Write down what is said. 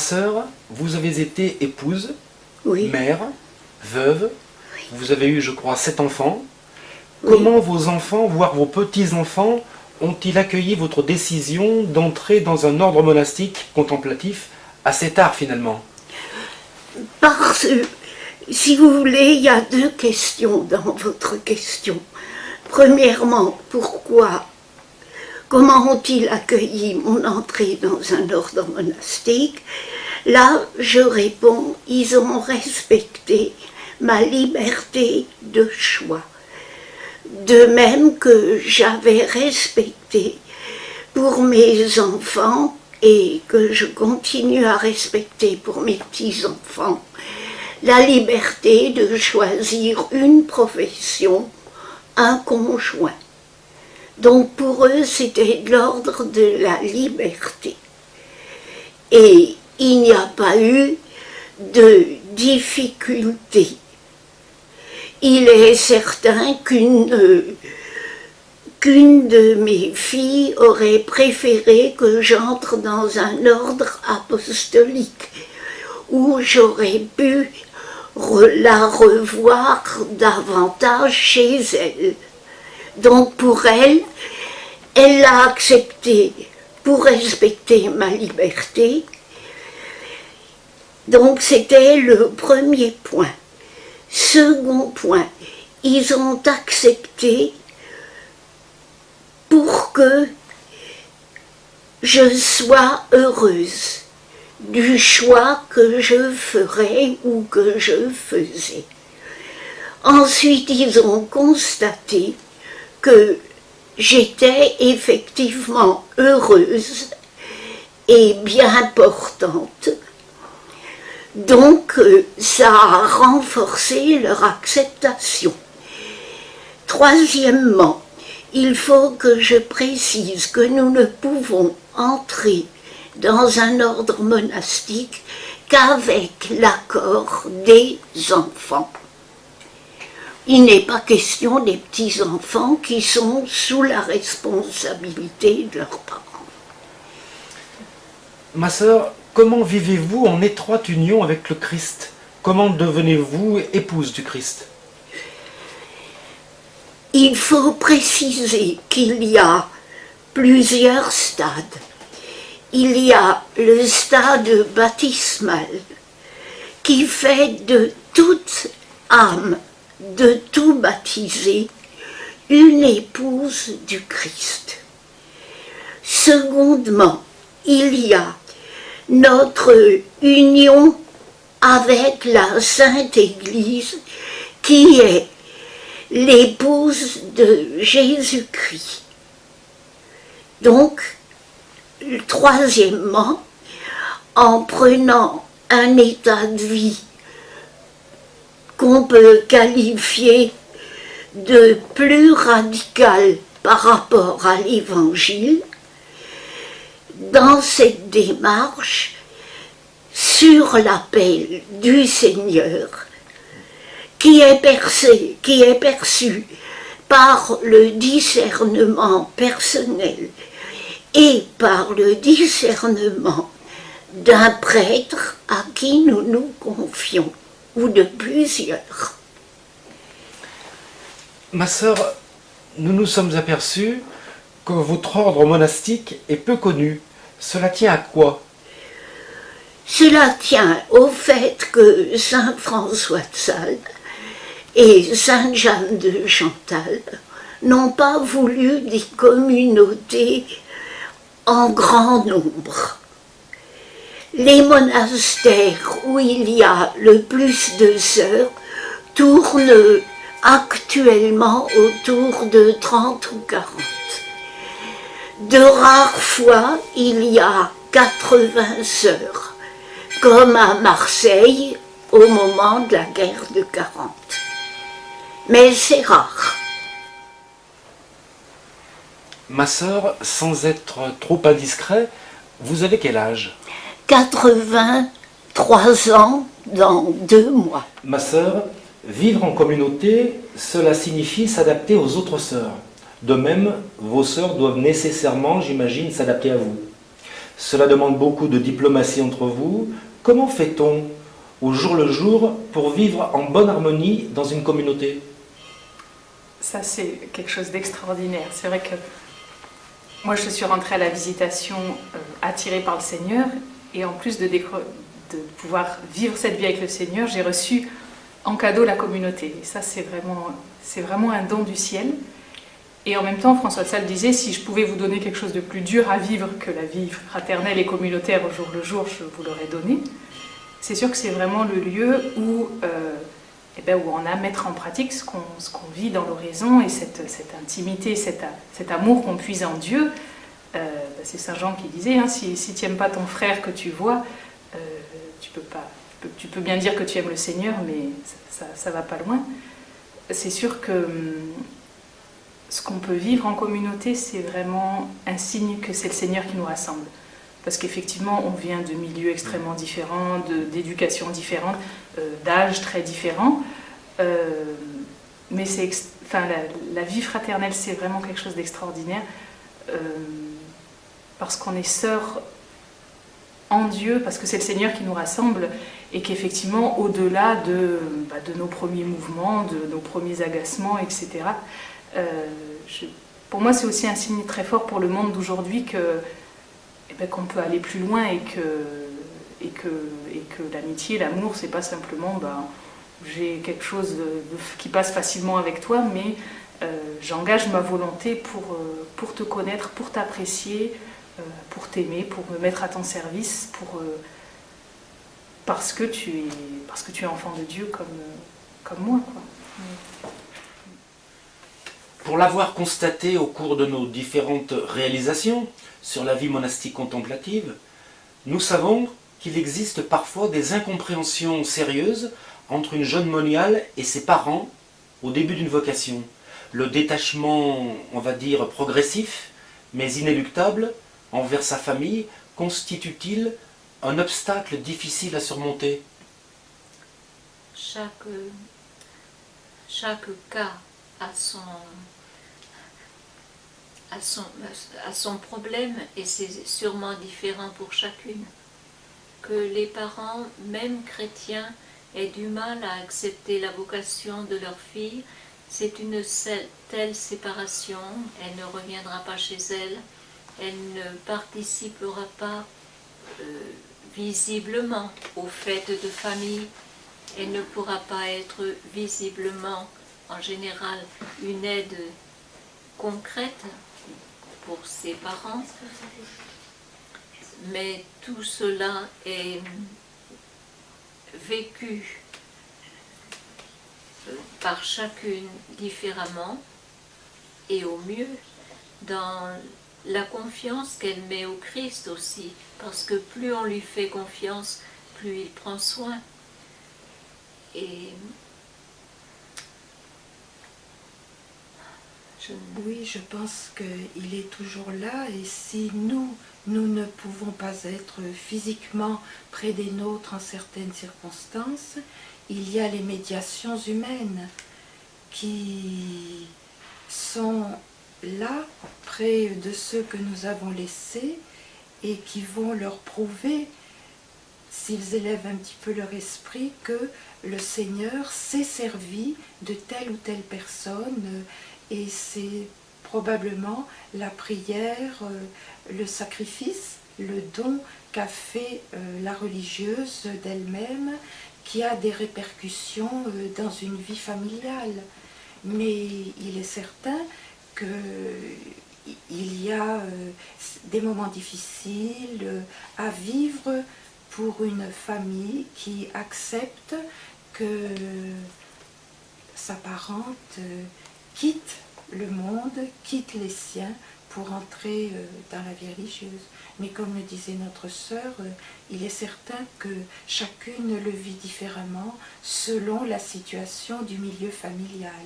sœur, vous avez été épouse, Oui. mère, veuve, Oui. vous avez eu, je crois, 7 enfants. Oui. Comment vos enfants, voire vos petits-enfants, ont-ils accueilli votre décision d'entrer dans un ordre monastique contemplatif assez tard finalement? Parce que, si vous voulez, il y a deux questions dans votre question. Premièrement, comment ont-ils accueilli mon entrée dans un ordre monastique? Là, je réponds, ils ont respecté ma liberté de choix. De même que j'avais respecté pour mes enfants et que je continue à respecter pour mes petits-enfants la liberté de choisir une profession, un conjoint. Donc pour eux, c'était de l'ordre de la liberté. Et il n'y a pas eu de difficulté. Il est certain qu'une de mes filles aurait préféré que j'entre dans un ordre apostolique où j'aurais pu la revoir davantage chez elle. Donc pour elle, elle l'a accepté pour respecter ma liberté. Donc c'était le premier point. Second point, ils ont accepté pour que je sois heureuse du choix que je ferais ou que je faisais. Ensuite, ils ont constaté que j'étais effectivement heureuse et bien portante. Donc, ça a renforcé leur acceptation. Troisièmement, il faut que je précise que nous ne pouvons entrer dans un ordre monastique qu'avec l'accord des enfants. Il n'est pas question des petits-enfants qui sont sous la responsabilité de leurs parents. Ma sœur, comment vivez-vous en étroite union avec le Christ? Comment devenez-vous épouse du Christ? Il faut préciser qu'il y a plusieurs stades. Il y a le stade baptismal qui fait de toute âme, de tout baptisé, une épouse du Christ. Secondement, il y a notre union avec la Sainte Église qui est l'épouse de Jésus-Christ. Donc, troisièmement, en prenant un état de vie qu'on peut qualifier de plus radical par rapport à l'Évangile, dans cette démarche, sur l'appel du Seigneur, qui est perçu par le discernement personnel et par le discernement d'un prêtre à qui nous nous confions, ou de plusieurs. Ma sœur, nous nous sommes aperçus que votre ordre monastique est peu connu. Cela tient à quoi? Cela tient au fait que Saint François de Sales et Sainte Jeanne de Chantal n'ont pas voulu des communautés en grand nombre. Les monastères où il y a le plus de sœurs tournent actuellement autour de 30 ou 40. De rares fois, il y a 80 sœurs, comme à Marseille au moment de la guerre de 40. Mais c'est rare. Ma sœur, sans être trop indiscret, vous avez quel âge? 83 ans dans 2 mois. Ma sœur, vivre en communauté, cela signifie s'adapter aux autres sœurs. De même, vos sœurs doivent nécessairement, j'imagine, s'adapter à vous. Cela demande beaucoup de diplomatie entre vous. Comment fait-on au jour le jour pour vivre en bonne harmonie dans une communauté? Ça, c'est quelque chose d'extraordinaire. C'est vrai que moi, je suis rentrée à la visitation attirée par le Seigneur, et en plus de pouvoir vivre cette vie avec le Seigneur, j'ai reçu en cadeau la communauté. Et ça, c'est vraiment un don du ciel. Et en même temps, François de Sales disait, si je pouvais vous donner quelque chose de plus dur à vivre que la vie fraternelle et communautaire au jour le jour, je vous l'aurais donné. C'est sûr que c'est vraiment le lieu où on a à mettre en pratique ce qu'on vit dans l'oraison, et cette intimité, cet amour qu'on puise en Dieu. C'est Saint Jean qui disait, hein, si tu n'aimes pas ton frère que tu vois, tu peux bien dire que tu aimes le Seigneur, mais ça va pas loin. C'est sûr que ce qu'on peut vivre en communauté, c'est vraiment un signe que c'est le Seigneur qui nous rassemble. Parce qu'effectivement, on vient de milieux extrêmement différents, d'éducations différentes, d'âges très différents. Mais la vie fraternelle, c'est vraiment quelque chose d'extraordinaire. Parce qu'on est sœurs en Dieu, parce que c'est le Seigneur qui nous rassemble, et qu'effectivement, au-delà de nos premiers mouvements, de nos premiers agacements, etc., pour moi, c'est aussi un signe très fort pour le monde d'aujourd'hui qu'on peut aller plus loin, et que l'amitié, l'amour, c'est pas simplement j'ai quelque chose qui passe facilement avec toi, mais j'engage ma volonté pour te connaître, pour t'apprécier, pour t'aimer, pour me mettre à ton service, parce que tu es enfant de Dieu comme moi, quoi. Pour l'avoir constaté au cours de nos différentes réalisations sur la vie monastique contemplative, nous savons qu'il existe parfois des incompréhensions sérieuses entre une jeune moniale et ses parents au début d'une vocation. Le détachement, on va dire, progressif, mais inéluctable, envers sa famille, constitue-t-il un obstacle difficile à surmonter? Chaque cas a son problème, et c'est sûrement différent pour chacune. Que les parents, même chrétiens, aient du mal à accepter la vocation de leur fille, c'est une telle séparation. Elle ne reviendra pas chez elle, elle ne participera pas visiblement aux fêtes de famille, elle ne pourra pas être visiblement, en général, une aide concrète pour ses parents. Mais tout cela est vécu par chacune différemment, et au mieux dans la confiance qu'elle met au Christ aussi, parce que plus on lui fait confiance, plus il prend soin. Et oui, je pense qu'il est toujours là, et si nous ne pouvons pas être physiquement près des nôtres en certaines circonstances, il y a les médiations humaines qui sont là, près de ceux que nous avons laissés, et qui vont leur prouver, s'ils élèvent un petit peu leur esprit, que le Seigneur s'est servi de telle ou telle personne, et c'est probablement la prière, le sacrifice, le don qu'a fait la religieuse d'elle-même, qui a des répercussions dans une vie familiale. Mais il est certain qu'il y a des moments difficiles à vivre pour une famille qui accepte que sa parente quitte le monde, quitte les siens pour entrer dans la vie religieuse. Mais comme le disait notre sœur, il est certain que chacune le vit différemment selon la situation du milieu familial.